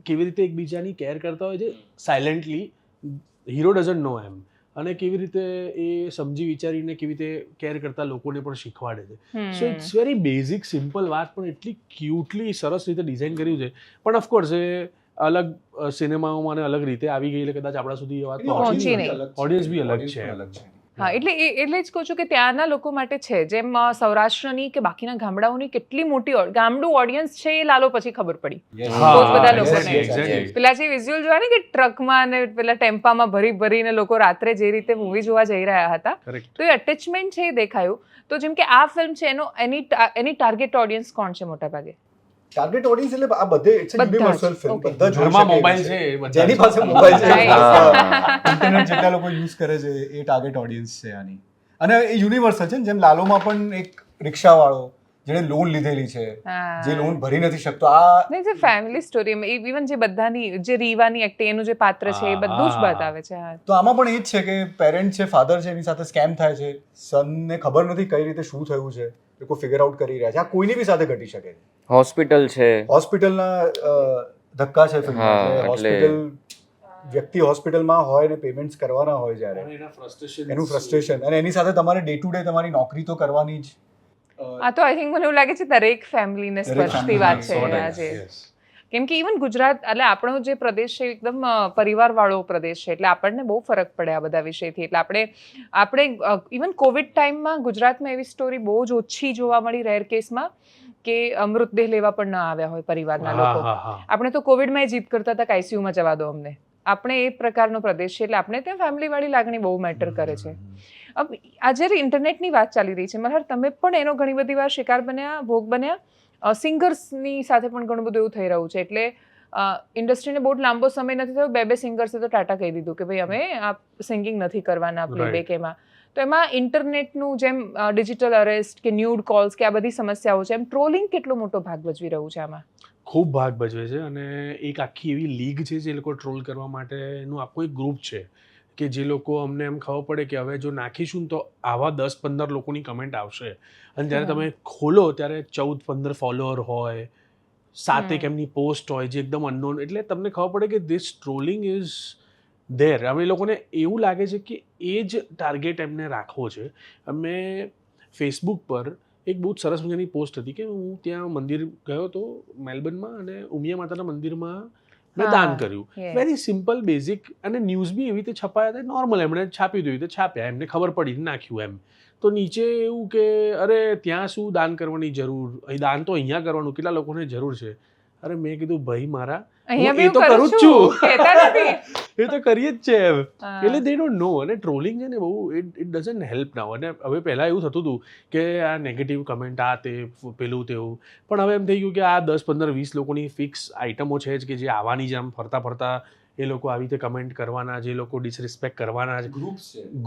કેવી રીતે એકબીજાની કેર કરતા હોય છે સાયલેન્ટલી, હીરો ડઝન્ટ નો એમ, અને કેવી રીતે એ સમજી વિચારીને કેવી રીતે કેર કરતા લોકોને પણ શીખવાડે છે. So it's very basic simple વાત, પણ એટલી ક્યુટલી સરસ રીતે ડિઝાઇન કર્યું છે. પણ ઓફકોર્સ એ અલગ સિનેમાઓમાં અને અલગ રીતે આવી ગઈ એટલે કદાચ આપણા સુધી એ વાત પહોંચી નહીં. ઓડિયન્સ બી અલગ છે. હા એટલે એટલે જ કહું છું કે ત્યાંના લોકો માટે છે. જેમ સૌરાષ્ટ્રની કે બાકીના ગામડાઓની કેટલી મોટી ગામડું ઓડિયન્સ છે એ લાલો પછી ખબર પડી. હા, બહુ જ બધા લોકોને. exactly. પેલા જે વિઝ્યુઅલ જોયા ને કે ટ્રકમાં અને પેલા ટેમ્પામાં ભરીને લોકો રાત્રે જે રીતે મૂવી જોવા જઈ રહ્યા હતા, Correct. તો એ અટેચમેન્ટ છે એ દેખાયું. તો જેમ કે આ ફિલ્મ છે એની ટાર્ગેટ ઓડિયન્સ કોણ છે મોટા ભાગે? ટાર્ગેટ ઓડિયન્સ એટલે આ બધે ઇટ્સ અ બધા જ. Universal film. Okay. બધા જોઈ ઘરમાં શકે મોબાઈલ એવી છે, બધા જેની જ. પાસે મોબાઈલ છે, Right. ઇન્ટરનેટ જેટલા લોકો યુઝ કરે છે એ ટાર્ગેટ ઓડિયન્સ છે આની. અને એ યુનિવર્સલ છે ને, જેમ લાલોમાં પણ એક રિક્ષાવાળો જેણે લોન લીધેલી છે, હા. જે લોન ભરી નથી શકતો, આ નહીં, જે ફેમિલી સ્ટોરી, ઇવન જે બધાની જે રીવાની એક્ટિંગ, એનું જે પાત્ર છે એ બધું જ બતાવે છે. હા. તો આમાં પણ એ જ છે કે પેરેન્ટ છે, ફાધર છે, એની સાથે સ્કેમ થાય છે, સનને ખબર નથી કઈ રીતે શું થયું છે, લોકો ફિગર આઉટ કરી રહ્યા છે. આ કોઈની બી સાથે ઘટી શકે છે. હોસ્પિટલ છે. હોસ્પિટલના ધક્કા છે ફિલ્મમાં. હા, એટલે હોસ્પિટલ, વ્યક્તિ હોસ્પિટલમાં હોય ને પેમેન્ટ્સ કરવાના હોય જ્યારે, અને એના frustration એનું ફ્રસ્ટ્રેશન, અને એની સાથે તમારે ડે ટુ ડે તમારી નોકરી તો કરવાની જ. આ તો આઈ થિંક મને એવું લાગે છે દરેક ફેમિલીને સ્પર્શતી વાત છે 100%, આજે. yes. કેમ કે ઇવન ગુજરાત, એટલે આપણો જે પ્રદેશ છે એકદમ પરિવારવાળો પ્રદેશ છે, એટલે આપણને બહુ ફરક પડે આ બધા વિષયથી. એટલે આપણે ઇવન કોવિડ ટાઈમમાં ગુજરાતમાં એવી સ્ટોરી બહુ જ ઓછી જોવા મળી, રેર કેસમાં, કે મૃતદેહ લેવા પણ ન આવ્યા હોય પરિવારના લોકો. હા, હા. આપણે તો કોવિડમાં જીદ કરતા હતા કે આઈસીયુમાં જવા દો અમને. આપણે એ પ્રકારનો પ્રદેશ છે, એટલે આપણે ત્યાં ફેમિલીવાળી લાગણી બહુ મેટર કરે છે. હવે આજે ઇન્ટરનેટની વાત ચાલી રહી છે, મલ્હાર તમે પણ એનો ઘણી બધી વાર શિકાર બન્યા, ભોગ બન્યા. સિંગર્સની સાથે પણ ઘણું બધું એવું થઈ રહ્યું છે. એટલે ઇન્ડસ્ટ્રીને બહુ લાંબો સમય નથી થયો, 2 સિંગર્સે તો ટાટા કહી દીધું કે ભાઈ અમે આ સિંગિંગ નથી કરવાના પ્લેબેક એમાં. તો એમાં ઇન્ટરનેટનું જેમ ડિજિટલ અરેસ્ટ કે ન્યૂડ કોલ્સ કે આ બધી સમસ્યાઓ છે, એમ ટ્રોલિંગ કેટલો મોટો ભાગ ભજવી રહ્યું છે આમાં? ખૂબ ભાગ ભજવે છે, અને એક આખી એવી લીગ છે જે લોકો ટ્રોલ કરવા માટેનું આખું એક ગ્રુપ છે કે જે લોકો, અમને એમ ખબર પડે કે હવે જો નાખીશું ને તો આવા 10-15 લોકોની કમેન્ટ આવશે, અને જ્યારે તમે ખોલો ત્યારે 14-15 ફોલોઅર હોય, 7 એમની પોસ્ટ હોય જે એકદમ અનનોન. એટલે તમને ખબર પડે કે ધીસ ટ્રોલિંગ ઇઝ ધેર. હવે એ લોકોને એવું લાગે છે કે એ જ ટાર્ગેટ એમને રાખવો છે. અમે ફેસબુક પર એક બહુ જ સરસ મજાની પોસ્ટ હતી કે હું ત્યાં મંદિર ગયો હતો મેલબર્નમાં, અને ઉમિયા માતાના મંદિરમાં મેં દાન કર્યું. વેરી સિમ્પલ, બેઝિક, અને ન્યૂઝ બી એવી રીતે છપાયા હતા, નોર્મલ એમણે છાપી દીધું તો છાપ્યા, એમને ખબર પડી નાખ્યું એમ. તો નીચે એવું કે અરે ત્યાં શું દાન કરવાની જરૂર, અહીં દાન તો અહીંયા કરવાનું, કેટલા લોકોને જરૂર છે. અરે મેં કીધું ભાઈ મારા, અહીંયા હું એ બી તો કરું કરું જ છું, છું. કહેતા નથી. એ તો કરીએ જ છે એમ. હા. એટલે દે ડોન્ટ નો. અને ટ્રોલિંગ છે ને બહુ ઇટ ડઝન્ટ હેલ્પ નાઉ. અને હવે પહેલાં એવું થતું હતું કે આ નેગેટિવ કમેન્ટ આ તે પેલું તેવું, પણ હવે એમ થઈ ગયું કે આ 10 15 20 લોકોની ફિક્સ આઇટમો છે જ કે જે આવવાની જ આમ ફરતા ફરતા એ લોકો આવી રીતે કમેન્ટ કરવાના, જે લોકો ડિસરિસ્પેક્ટ કરવાના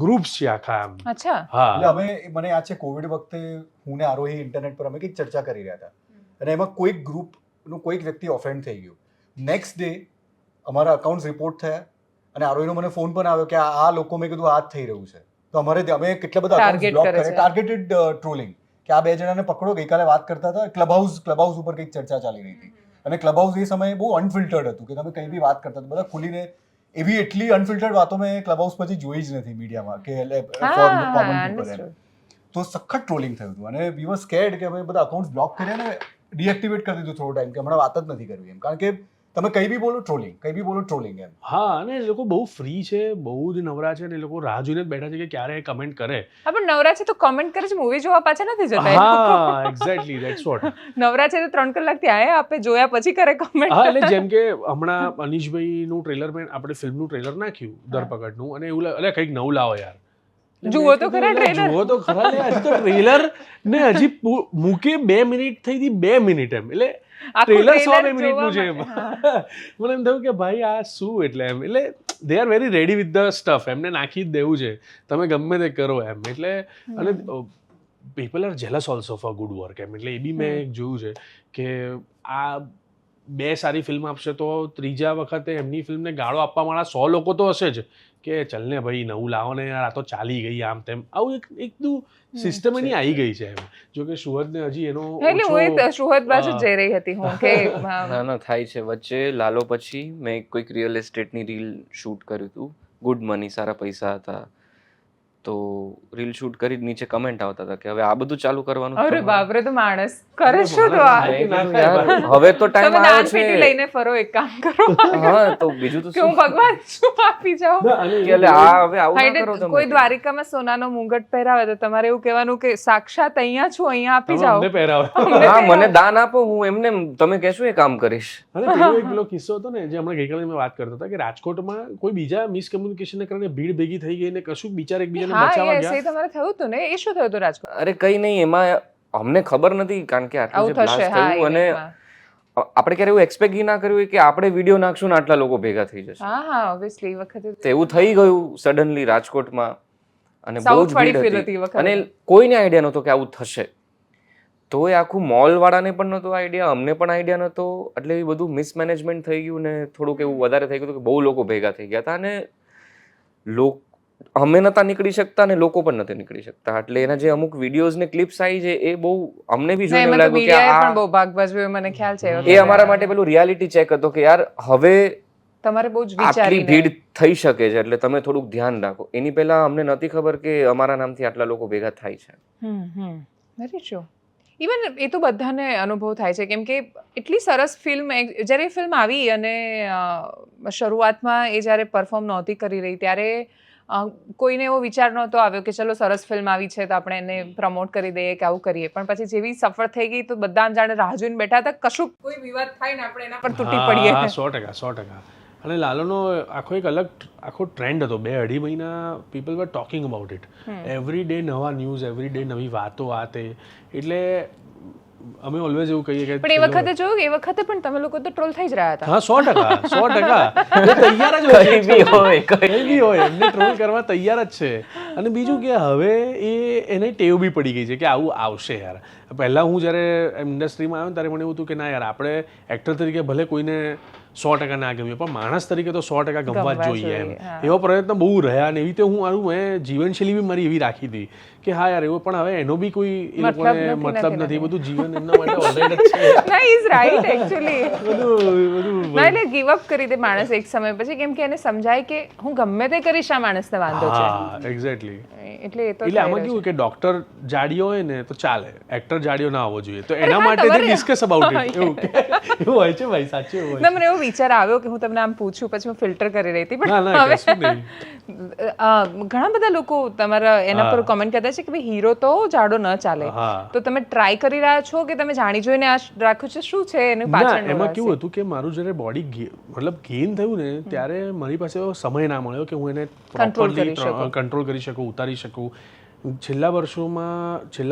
ગ્રુપ્સ છે આખા આમ. અચ્છા. હા એટલે અમે મને યાદ છે કોવિડ વખતે હું ને આરોહી ઇન્ટરનેટ પર અમે કંઈક ચર્ચા કરી રહ્યા હતા અને એમાં કોઈક ગ્રુપનું કોઈક વ્યક્તિ ઓફેન્ડ થઈ ગયું. નેક્સ્ટ ડે અમારા અકાઉન્ટ્સ રિપોર્ટ થયા અને આરોહીનો મને ફોન પણ આવ્યો કે આ લોકો મેં કીધું આ જ થઈ રહ્યું છે. તો અમે કેટલા બધા Target બ્લોક કરે કરે, છે. ટાર્ગેટેડ ટ્રોલિંગ કે આ બે જણાને પકડો. ગઈકાલે વાત કરતા હતા ક્લબ હાઉસ ઉપર કંઈક ચર્ચા ચાલી રહી હતી અને ક્લબ હાઉસ એ સમયે બહુ અનફિલ્ટર્ડ હતું કે તમે કંઈ બી વાત કરતા હતા, બધા ખુલીને એવી એટલી અનફિલ્ટર્ડ વાતો મેં ક્લબ હાઉસ પછી જોઈ જ નથી મીડિયામાં કે કોમન પીપલ એમ. તો સખત ટ્રોલિંગ થયું હતું અને વી વર સ્કેર્ડ કે અમે બધા અકાઉન્ટ બ્લોક કર્યા ને ડીએક્ટિવેટ કરી દીધું થોડો ટાઈમ કે હમણાં વાત જ નથી કરવી એમ. કારણ કે તમે કંઈ બી બોલો ટ્રોલિંગ એમ. હા. અને એ લોકો બહુ ફ્રી છે, બહુ જ નવરા છે, અને એ લોકો રાહ જોઈને જ બેઠા છે કે ક્યારે કમેન્ટ કરે. હા, પણ નવરા છે તો કમેન્ટ કરે છે, મૂવી જોવા પાછા નથી જતા એ લોકો. હા એક્ઝેક્ટલી દેટ્સ વોટ. નવરા છે તો 3 કલાક ત્યાં આપે, જોયા પછી કરે કમેન્ટ. હા એટલે જેમ કે હમણાં અનીશભાઈનું ટ્રેલર મેં આપણે ફિલ્મનું ટ્રેલર નાખ્યું ધરપકડનું, અને એવું એટલે કંઈક નવું લાવો યાર. જુઓ તો ખરા trailer. જુઓ તો ખરા લે. હજી તો ટ્રેલર ને હજી મૂકે 2 મિનિટ થઈ હતી, 2 મિનિટ એમ. એટલે ટ્રેલર 100 મિનિટનું છે એમ. મને એમ થયું કે ભાઈ આ શું એટલે એમ. એટલે they are very ready with the stuff. એમને નાખી જ દેવું છે, તમે ગમે તે કરો એમ. એટલે અને people are jealous also for good work એમ. એટલે એ બી મેં જોયું છે કે આ 2 સારી ફિલ્મ આપશે તો ત્રીજા વખતે એમની ફિલ્મને ગાળો આપવા વાળા 100 લોકો તો હશે જ કે ચલ ને ભાઈ નવું લાવો ને યાર, આ તો ચાલી ગઈ આમ તેમ. આવું એકદમ સિસ્ટમ એની આવી ગઈ છે એમ. જો કે સુહદને હજી એનો એટલે હું એ સુહદ બાજુ જ જઈ રહી હતી હું કે ના થાય છે. વચ્ચે લાલો પછી મેં કોઈક રિયલ એસ્ટેટની રીલ શૂટ કર્યું હતું. ગુડ મની, સારા પૈસા હતા. તો રીલ શૂટ કરી નીચે કમેન્ટ આવતા હતા કે હવે આ બધું ચાલુ કરવાનું. અરે બાપરે, તો માણસ કરે શું તો આ? મેં કીધું યાર હવે તો ટાઈમ તમે આવ્યો દાન પેટી છે. લઈને ફરો, એક કામ કરો હા તો બીજું તો કે હું ભગવાન શું આપી જાઉં. કે એટલે આ હવે આવું ના કરો હાઈડે તમે. કોઈ દ્વારિકામાં સોનાનો મુંગટ પહેરાવે તો તમારે એવું કહેવાનું કે સાક્ષાત અહીંયા છું, અહીંયા આપી તમે જાઓ. અમને પહેરાવો. હા મને દાન આપો, હું એમને તમે કહેશો એ કામ કરીશ. અને પેલો કિસ્સો હતો ને જે હમણાં ગઈકાલે મેં વાત કરતા હતા કે રાજકોટમાં કોઈ બીજા મિસકમ્યુનિકેશનને કારણે ભીડ ભેગી થઈ ગઈ ને કશું બિચારા એકબીજાને હા બચાવવા yes, એ ગયા. તમારે થયું હતું ને. એ શું થયું હતું રાજકોટ? અરે કઈ નહીં, એમાં અમને ખબર નથી કારણ કે આટલું જે આવું થશે. blast હા, થયું અને eventમાં. આપણે ક્યારે એવું એક્સપેક્ટ ના કર્યું હોય કે આપણે વિડીયો નાખશું ને આટલા લોકો ભેગા થઈ જશે. હા હા ઓબ્વિયસલી એ વખતે તો એવું થઈ ગયું સડનલી રાજકોટમાં અને બહુ South જ વાળી ભીડ feel હતી હતી એ વખતે. અને કોઈને આઈડિયા નહોતો કે આવું થશે. તો એ આખું મોલ વાળાને પણ નહોતો આઈડિયા, અમને પણ આઈડિયા નહોતો. એટલે એ બધું મિસમેનેજમેન્ટ થઈ ગયું ને થોડુંક એવું વધારે થઈ ગયું કે બહુ લોકો ભેગા થઈ ગયા હતા અને અમે નતા નીકળી શકતા ને લોકો પણ નથી નીકળી શકતા. એટલે એના જે અમુક વિડીયોઝ ને ક્લિપ્સ આવી છે એ બહુ અમને બી જોઈને એમાં તો લાગ્યું કે મીડિયાએ પણ આ બહુ ભાગ ભજવ્યો મને ખ્યાલ છે. એ અમારા માટે પેલું રિયાલિટી ચેક હતો કે યાર હવે તમારે બહુ જ આટલી વિચારીને ભીડ થઈ શકે છે એટલે તમે થોડુંક ધ્યાન રાખો. એની પહેલા અમને નથી ખબર કે અમારા નામથી આટલા લોકો ભેગા થાય છે. Very true. ઇવન એ તો બધાને અનુભવ થાય છે કેમ કે એટલી સરસ ફિલ્મ, જ્યારે એ ફિલ્મ આવી અને શરૂઆતમાં એ જ્યારે પરફોર્મ નહોતી કરી રહી ત્યારે કોઈને એવો વિચાર નહોતો આવ્યો કે ચલો સરસ ફિલ્મ આવી છે તો આપણે એને પ્રમોટ કરી દઈએ કે આવું કરીએ. પણ પછી જેવી સફળ થઈ ગઈ તો બધા જાણે રાહ જોઈને બેઠા હતા કશું કોઈ વિવાદ થાય ને આપણે એના પર તૂટી પડીએ. હા 100%. અને લાલોનો આખો એક આખો ટ્રેન્ડ હતો 2-2.5 મહિના people var talking about it. Every day નવા ન્યૂઝ, એવરી ડે નવી વાતો આ તે. એટલે અમે ઓલવેઝ એવું કહીએ કે પણ એ વખતે જોયું એ વખતે પણ તમે લોકો તો ટ્રોલ થઈ જ રહ્યા હતા. હા 100%. એ તૈયાર જ હોય, કઈ બી હોય એમને ટ્રોલ કરવા તૈયાર જ છે. અને બીજું કે હવે એને ટેવ બી પડી ગઈ છે કે આવું આવશે યાર. પહેલાં હું જ્યારે ઇન્ડસ્ટ્રીમાં આવ્યો ત્યારે મને એવું હતું કે ના યાર આપણે એક્ટર તરીકે ભલે કોઈને 100% ના ગમ્યું પણ માણસ તરીકે તો 100% ગમવા જ જોઈએ એમ. એવો પ્રયત્ન બહુ રહ્યા ને એવી રીતે મેં જીવનશૈલી બી મારી એવી રાખી હતી કે હા યાર એવો. પણ હવે એનો બી કોઈ એ લોકોને મતલબ નથી. બધું જીવન એમના માટે ઓલરાઈટ જ છે. ના ઇઝ રાઈટ એકચ્યુઅલી. બધું ના એટલે ગીવ અપ કરી દે માણસ એક સમય પછી કેમ કે એને સમજાય કે હું ગમે તે કરીશ આ માણસને વાંધો છે. હા એક્ઝેક્ટલી. એટલે એ તો એટલે આમાં કેવું કે ડોક્ટર જાડિયો હોય ને તો ચાલે, એક્ટર જાડિયો ના હોવો જોઈએ. તો એના માટે ડિસ્કસ અબાઉટ ઇટ એવું હોય છે ભાઈ, સાચું હોય. ના મને એવો વિચાર આવ્યો કે હું તમને આમ પૂછું, પછી હું ફિલ્ટર કરી રહી હતી. ના પણ ના હવે કશું નહીં. ઘણા બધા લોકો તમારા એના પર કોમેન્ટ કરતા છે કે ભાઈ હીરો તો જાડો ન ચાલે. હા તો તમે ટ્રાય કરી રહ્યા છો કે તમે જાણી જોઈને આ રાખ્યું છે? શું છે એની ના પાછળ? એમાં કેવું હતું કે મારું જ્યારે બોડી મતલબ ગેઇન થયું ને ત્યારે મારી પાસે એવો સમય ના મળ્યો કે હું એને કંટ્રોલ કરી શકું, ઉતારી શકું. છેલ્લા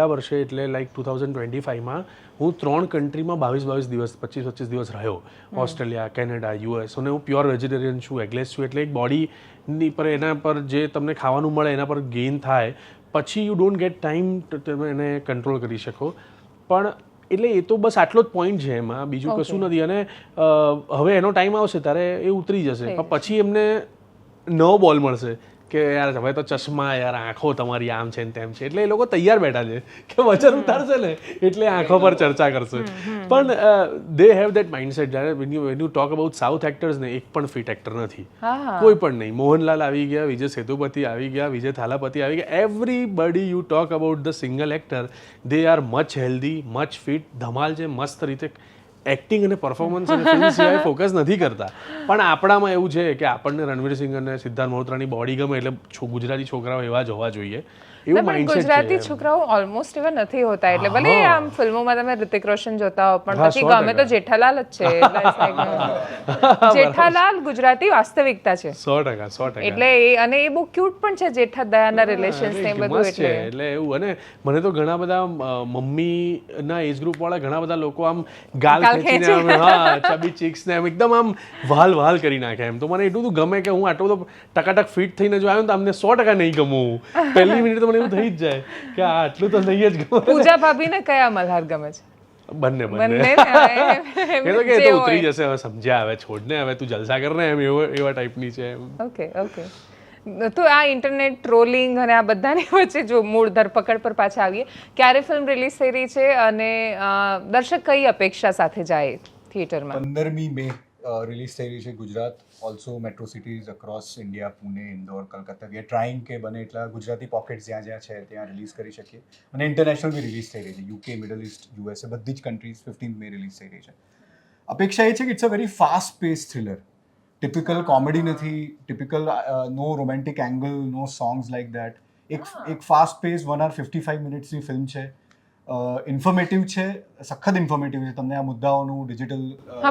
વર્ષે એટલે લાઈક 2025માં હું 3 કન્ટ્રીમાં 22 દિવસ 25 દિવસ રહ્યો. Australia, Canada, US. અને હું પ્યોર વેજીટેરિયન છું, એગલેસ છું. એટલે એક બોડીની પર એના પર જે તમને ખાવાનું મળે એના પર ગેઇન થાય પછી યુ ડોન્ટ ગેટ ટાઈમ તમે એને કંટ્રોલ કરી શકો. પણ એટલે એ તો બસ આટલો જ પોઈન્ટ છે એમાં, બીજું કશું નથી. અને હવે એનો ટાઈમ આવશે ત્યારે એ ઉતરી જશે, પણ પછી એમને નવો બોલ મળશે કે યાર હવે તો ચશ્મા, યાર આંખો તમારી આમ છે ને તેમ છે. એટલે એ લોકો તૈયાર બેઠા છે કે વજન ઉતારશે ને એટલે આંખો પર ચર્ચા કરશે. પણ દે હેવ દેટ માઇન્ડસેટ. જ્યારે when you talk about south actors ને એક પણ ફિટ એક્ટર નથી, કોઈ પણ નહીં. મોહનલાલ આવી ગયા, વિજય સેતુપતિ આવી ગયા, વિજય થાલાપતિ આવી ગયા. Everybody you talk about the single actor, they are much healthy, much fit. ધમાલ છે, મસ્ત રીતે એક્ટિંગ અને પરફોર્મન્સ અને ફિલ્મ સિવાય ફોકસ નથી કરતા. પણ આપણામાં એવું છે કે આપણને રણવીર સિંહ અને સિદ્ધાર્થ મલ્હોત્રાની બોડી ગમે એટલે ગુજરાતી છોકરાઓ એવા જ હોવા જોઈએ એવું માઇન્ડસેટ છે. ગુજરાતી છોકરાઓ ઓલમોસ્ટ એવા નથી હોતા. એટલે ભલે આમ ફિલ્મોમાં તમે ઋતિક રોશન જોતા હો, પણ પછી ગમે તો જેઠાલાલ જ છે. જેઠાલાલ ગુજરાતી વાસ્તવિકતા છે 100%. એટલે અને એ બહુ ક્યુટ પણ છે, જેઠા દયાના રિલેશન્સ ને બધું. એટલે એવું. અને મને તો ઘણા બધા મમ્મીના એજ ગ્રુપ વાળા ઘણા બધા લોકો આમ ગાલ ખેંચીને આમ ચબી ચીક્સ ને એકદમ આમ વાલ કરી નાખે એમ. તો મને એટલું ગમે કે હું આટલો બધો ટકાટક ફિટ થઈને જો આવ્યો તો અમને 100% નહીં ગમું. પહેલી મિનિટ મને એવું થઈ જ જાય કે આટલું તો નહીં જ ગમે. પૂજા ભાભીને કયા મલ્હાર ગમે છે? બંને એ તો કે તો ઉતરી જશે, હવે સમજ્યા, હવે છોડને, હવે તું જલસા કર ને એમ એવા ટાઈપની છે. ઓકે. તો આ ઇન્ટરનેટ ટ્રોલિંગ અને આ બધાની વચ્ચે જો મૂળ ધરપકડ પર પાછા આવીએ, ક્યારે ફિલ્મ રિલીઝ થઈ રહી છે અને દર્શક કઈ અપેક્ષા સાથે જાય થિયેટરમાં? 15મી મે રિલીઝ થઈ રહી છે Gujarat, also metro cities across India, Pune, Indore, Calcutta. We are trying કે બને એટલા ગુજરાતી પોકેટ્સ જ્યાં જ્યાં છે ત્યાં રિલીઝ કરી શકીએ. અને ઇન્ટરનેશનલ બી રિલીઝ થઈ રહી છે, યુકે, મિડલ ઇસ્ટ, યુએસએ, બધી જ કન્ટ્રીઝ 15 મે રિલીઝ થઈ રહી છે. અપેક્ષા એ છે કે it's a very fast pace thriller. Typical comedy નથી, typical no romantic angle, no songs like that. એક ફાસ્ટ પેસ 1 hour 55 મિનિટ્સની ફિલ્મ છે. ઇન્ફોર્મેટિવ છે, સખત ઇન્ફોર્મેટિવ છે. તમને આ મુદ્દાઓનું ડિજિટલ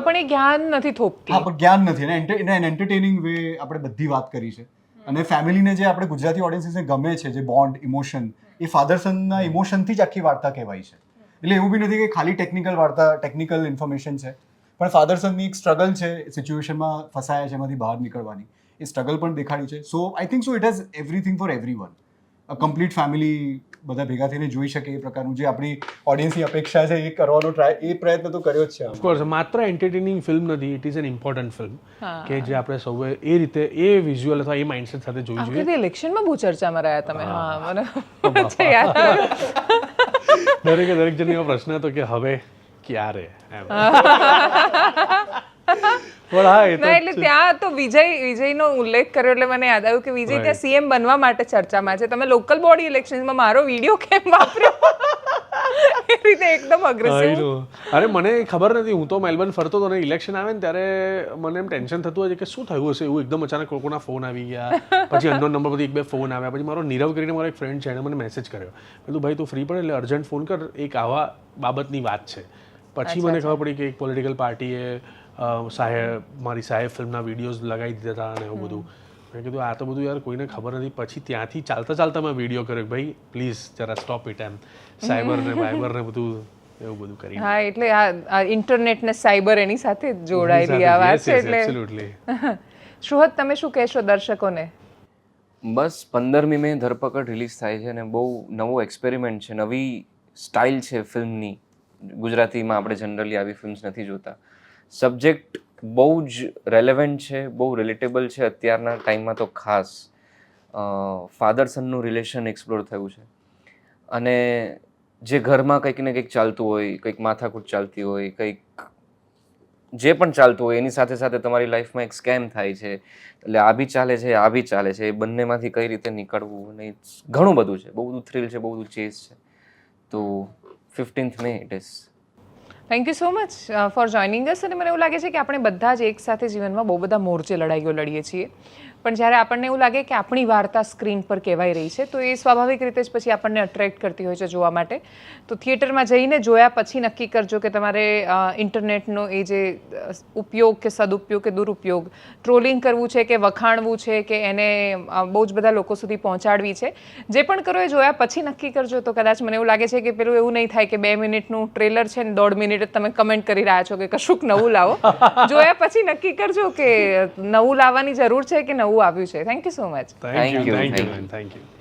પણ એ જ્ઞાન નથી થોપતી. પણ જ્ઞાન નથી. એને એન્ટરટેનિંગ વે આપણે બધી વાત કરી છે. અને ફેમિલીને જે આપણે ગુજરાતી ઓડિયન્સીસને ગમે છે, જે બોન્ડ, ઇમોશન, એ ફાધર સનના ઇમોશનથી જ આખી વાર્તા કહેવાય છે. એટલે એવું બી નથી કે ખાલી ટેકનિકલ વાર્તા, ટેકનિકલ ઇન્ફોર્મેશન છે, પણ ફાધર સનની એક સ્ટ્રગલ છે, સિચ્યુએશનમાં ફસાયા છે એમાંથી બહાર નીકળવાની, એ સ્ટ્રગલ પણ દેખાડી છે. So I think so it has everything for everyone. A complete family બધા ભેગા થઈને જોઈ શકે એ પ્રકારનું જે આપણી ઓડિયન્સની અપેક્ષા છે એ કરવાનો એ પ્રયત્ન તો કર્યો જ છે. ઓફકોર્સ માત્ર એન્ટરટેનિંગ ફિલ્મ નથી, it is an important film કે જે આપણે સૌએ એ રીતે એ વિઝ્યુઅલ અથવા એ માઇન્ડસેટ સાથે જોવી જોઈએ. આખરે ઇલેક્શનમાં બહુ ચર્ચામાં રહ્યા તમે. મને છે યાદ. દરેક જણનો એવો પ્રશ્ન હતો કે હવે ક્યારે એમ. એટલે ત્યાં તો વિજયનો ઉલ્લેખ કર્યો એટલે મને યાદ આવ્યું કે વિજય ત્યાં સીએમ બનવા માટે ચર્ચામાં છે. તમે લોકલ બોડી ઇલેક્શનમાં મારો વિડીયો કેમ વાપર્યો? એ રીતે એકદમ અગ્રેસિવ. અરે મને ખબર નથી, હું તો મેલબર્ન ફરતો હતો ને ઇલેક્શન આવે ને ત્યારે મને એમ ટેન્શન થતું હોય કે શું થયું હશે. એવું એકદમ અચાનક લોકોના ફોન આવી ગયા, પછી અનનોન નંબર પરથી 1-2 ફોન આવ્યા. પછી મારો નીરવ કરીને મારો એક ફ્રેન્ડ છે, એણે મને મેસેજ કર્યો, કીધું ભાઈ તું ફ્રી પડે એટલે અર્જન્ટ ફોન કર, એક આવા બાબતની વાત છે. પછી મને ખબર પડી કે એક પોલિટિકલ પાર્ટીએ મારી સાહેબ ફિલ્મના વિડીયોઝ લગાવી દીધા હતા અને એવું બધું. મેં કીધું આ તો બધું યાર કોઈને ખબર નથી. પછી ત્યાંથી ચાલતા મેં વિડીયો કર્યો કે ભાઈ પ્લીઝ જરા સ્ટોપ ઇટ એમ. સાયબર ને બધું એવું બધું કરી. હા, એટલે આ ઇન્ટરનેટ ને સાયબર એની સાથે જોડાયેલી આ વાત છે. એટલે શુહદ, તમે શું કહેશો દર્શકોને? બસ 15મી મે ધરપકડ રિલીઝ થાય છે અને બહુ નવો એક્સપેરિમેન્ટ છે, નવી સ્ટાઇલ છે ફિલ્મની. ગુજરાતીમાં આપણે જનરલી આવી ફિલ્મ્સ નથી જોતા. સબ્જેક્ટ બહુ જ રેલેવન્ટ છે, બહુ રિલેટેબલ છે અત્યારના ટાઈમમાં તો ખાસ. ફાધર સનનું રિલેશન એક્સપ્લોર થયું છે અને જે ઘરમાં કંઈક ને કંઈક ચાલતું હોય, કંઈક માથાકૂટ ચાલતી હોય, કંઈક જે પણ ચાલતું હોય એની સાથે સાથે તમારી લાઈફમાં એક સ્કેમ થાય છે. એટલે આ બી ચાલે છે, આ બી ચાલે છે. એ બંનેમાંથી કઈ રીતે નીકળવું અને ઘણું બધું છે, બહુ બધું થ્રિલ છે, બહુ બધું ચેઝ છે. તો 15th May it is. Thank you so much for joining અસ. અને મને એવું લાગે છે કે આપણે બધા જ એક સાથે જીવનમાં બહુ બધા મોરચે લડાઈઓ લડીએ છીએ, પણ જ્યારે આપણને એવું લાગે કે આપણી વાર્તા સ્ક્રીન પર કહેવાઈ રહી છે તો એ સ્વાભાવિક રીતે જ પછી આપણને અટ્રેક્ટ કરતી હોય છે જોવા માટે. તો થિયેટરમાં જઈને જોયા પછી નક્કી કરજો કે તમારે ઇન્ટરનેટનો એ જે ઉપયોગ કે સદુપયોગ કે દુરુપયોગ, ટ્રોલિંગ કરવું છે કે વખાણવું છે કે એને બહુ જ બધા લોકો સુધી પહોંચાડવી છે, જે પણ કરો એ જોયા પછી નક્કી કરજો. તો કદાચ મને એવું લાગે છે કે પેલું એવું નહીં થાય કે 2 મિનિટનું ટ્રેલર છે ને 1.5 મિનિટ જ તમે કમેન્ટ કરી રહ્યા છો કે કશુંક નવું લાવો. જોયા પછી નક્કી કરજો કે નવું લાવવાની જરૂર છે કે નવું આવ્યું છે. Thank you so much. Thank you Thank you. Thank you.